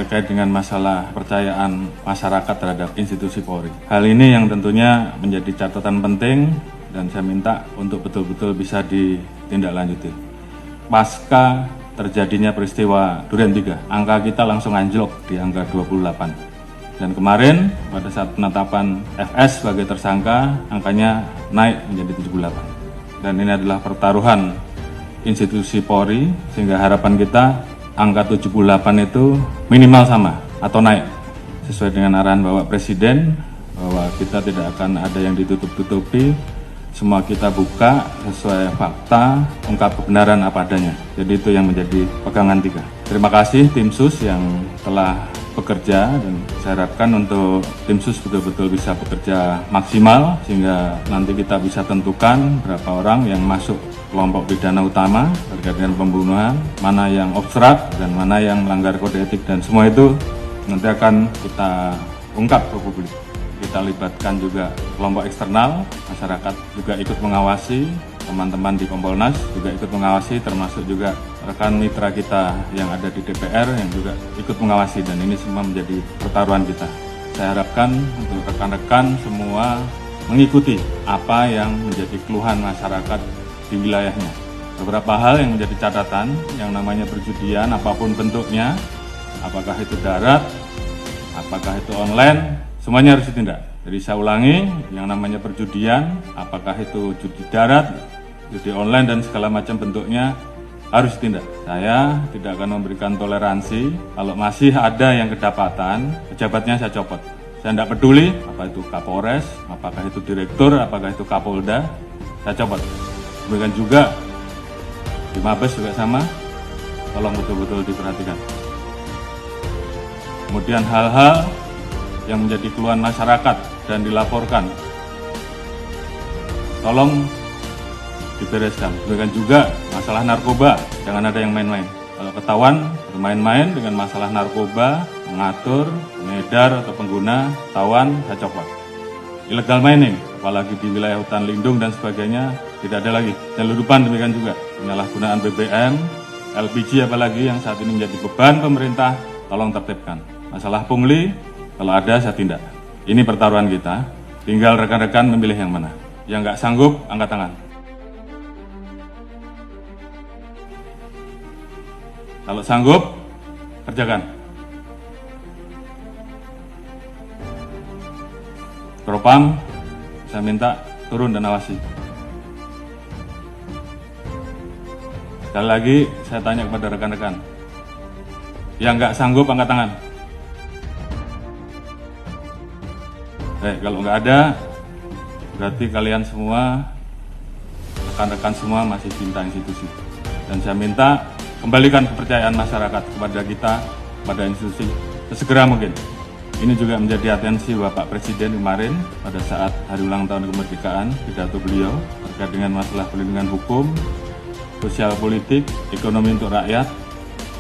terkait dengan masalah kepercayaan masyarakat terhadap institusi Polri. Hal ini yang tentunya menjadi catatan penting dan saya minta untuk betul-betul bisa ditindaklanjuti. Pasca terjadinya peristiwa Duren 3, angka kita langsung anjlok di angka 28. Dan kemarin pada saat penetapan FS sebagai tersangka, angkanya naik menjadi 78. Dan ini adalah pertaruhan institusi Polri, sehingga harapan kita angka 78 itu minimal sama atau naik sesuai dengan arahan Bapak Presiden bahwa kita tidak akan ada yang ditutup-tutupi, semua kita buka sesuai fakta, ungkap kebenaran apa adanya. Jadi itu yang menjadi pegangan 3. Terima kasih tim sus yang telah bekerja dan saya harapkan untuk tim sus betul-betul bisa bekerja maksimal sehingga nanti kita bisa tentukan berapa orang yang masuk kelompok pidana utama terkait dengan pembunuhan, mana yang obstrak dan mana yang melanggar kode etik, dan semua itu nanti akan kita ungkap ke publik. Kita libatkan juga kelompok eksternal, masyarakat juga ikut mengawasi, teman-teman di Kompolnas juga ikut mengawasi, termasuk juga rekan mitra kita yang ada di DPR yang juga ikut mengawasi, dan ini semua menjadi pertaruhan kita. Saya harapkan untuk rekan-rekan semua mengikuti apa yang menjadi keluhan masyarakat di wilayahnya. Beberapa hal yang menjadi catatan, yang namanya perjudian apapun bentuknya, apakah itu darat, apakah itu online, semuanya harus ditindak. Jadi saya ulangi, yang namanya perjudian, apakah itu judi darat, judi online dan segala macam bentuknya harus ditindak. Saya tidak akan memberikan toleransi. Kalau masih ada yang kedapatan, pejabatnya saya copot. Saya tidak peduli apa itu Kapolres, apakah itu direktur, apakah itu Kapolda, saya copot. Demikian juga di Mabes juga sama, tolong betul-betul diperhatikan. Kemudian hal-hal yang menjadi keluhan masyarakat dan dilaporkan, tolong dibereskan. Demikian juga masalah narkoba, jangan ada yang main-main. Kalau ketahuan bermain-main dengan masalah narkoba, mengatur, mengedar atau pengguna, ketahuan, saya copot. Illegal mining, apalagi di wilayah hutan lindung dan sebagainya, tidak ada lagi. Penyeludupan demikian juga, penyalahgunaan BBM, LPG apalagi yang saat ini menjadi beban pemerintah, tolong tertibkan. Masalah pungli, kalau ada saya tindak. Ini pertaruhan kita, tinggal rekan-rekan memilih yang mana. Yang nggak sanggup, angkat tangan. Kalau sanggup, kerjakan. Propam, saya minta turun dan awasi. Sekali lagi, saya tanya kepada rekan-rekan. Yang nggak sanggup, angkat tangan. Kalau nggak ada, berarti kalian semua, rekan-rekan semua masih cinta institusi. Dan saya minta kembalikan kepercayaan masyarakat kepada kita, pada institusi, sesegera mungkin. Ini juga menjadi atensi Bapak Presiden kemarin pada saat hari ulang tahun kemerdekaan, pidato beliau terkait dengan masalah perlindungan hukum, sosial politik, ekonomi untuk rakyat,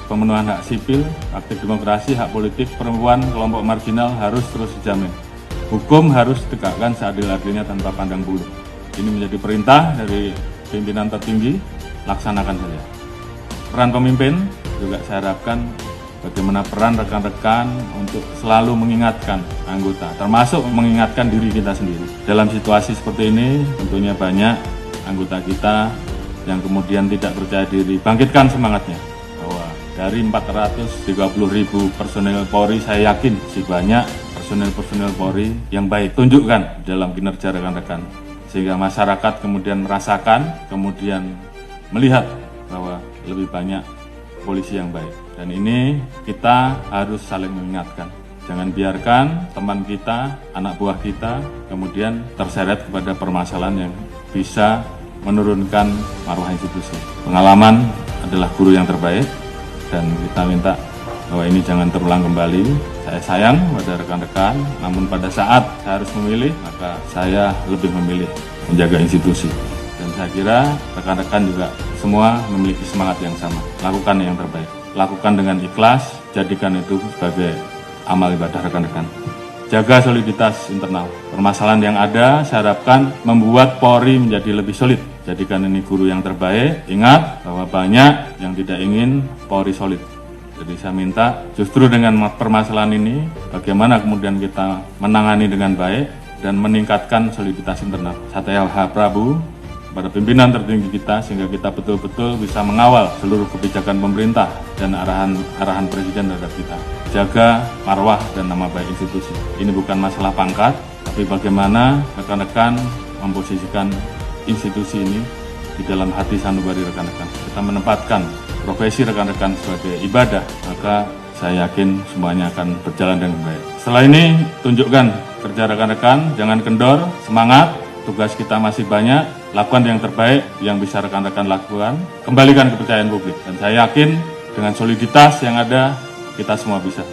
pemenuhan hak sipil, praktik demokrasi, hak politik, perempuan, kelompok marginal harus terus dijamin. Hukum harus ditegakkan seadil-adilnya tanpa pandang bulu. Ini menjadi perintah dari pimpinan tertinggi, laksanakan saja. Peran pemimpin juga saya harapkan bagaimana peran rekan-rekan untuk selalu mengingatkan anggota, termasuk mengingatkan diri kita sendiri. Dalam situasi seperti ini, tentunya banyak anggota kita yang kemudian tidak percaya diri. Bangkitkan semangatnya, bahwa dari 430.000 personel Polri, saya yakin masih banyak personel Polri yang baik. Tunjukkan dalam kinerja rekan-rekan, sehingga masyarakat kemudian merasakan, kemudian melihat bahwa lebih banyak polisi yang baik. Dan ini kita harus saling mengingatkan. Jangan biarkan teman kita, anak buah kita, kemudian terseret kepada permasalahan yang bisa menurunkan marwah institusi. Pengalaman adalah guru yang terbaik, dan kita minta bahwa ini jangan terulang kembali. Saya sayang pada rekan-rekan, namun pada saat saya harus memilih, maka saya lebih memilih menjaga institusi. Dan saya kira rekan-rekan juga semua memiliki semangat yang sama. Lakukan yang terbaik. Lakukan dengan ikhlas, jadikan itu sebagai amal ibadah rekan-rekan. Jaga soliditas internal. Permasalahan yang ada, saya harapkan membuat Polri menjadi lebih solid. Jadikan ini guru yang terbaik. Ingat bahwa banyak yang tidak ingin Polri solid. Jadi saya minta justru dengan permasalahan ini, bagaimana kemudian kita menangani dengan baik dan meningkatkan soliditas internal. Saya Prabu pada pimpinan tertinggi kita sehingga kita betul-betul bisa mengawal seluruh kebijakan pemerintah dan arahan Presiden terhadap kita. Jaga marwah dan nama baik institusi. Ini bukan masalah pangkat, tapi bagaimana rekan-rekan memposisikan institusi ini di dalam hati sanubari rekan-rekan. Kita menempatkan profesi rekan-rekan sebagai ibadah, maka saya yakin semuanya akan berjalan dengan baik. Setelah ini, tunjukkan kerja rekan-rekan, jangan kendor, semangat, tugas kita masih banyak, lakukan yang terbaik yang bisa rekan-rekan lakukan, kembalikan kepercayaan publik. Dan saya yakin dengan soliditas yang ada, kita semua bisa.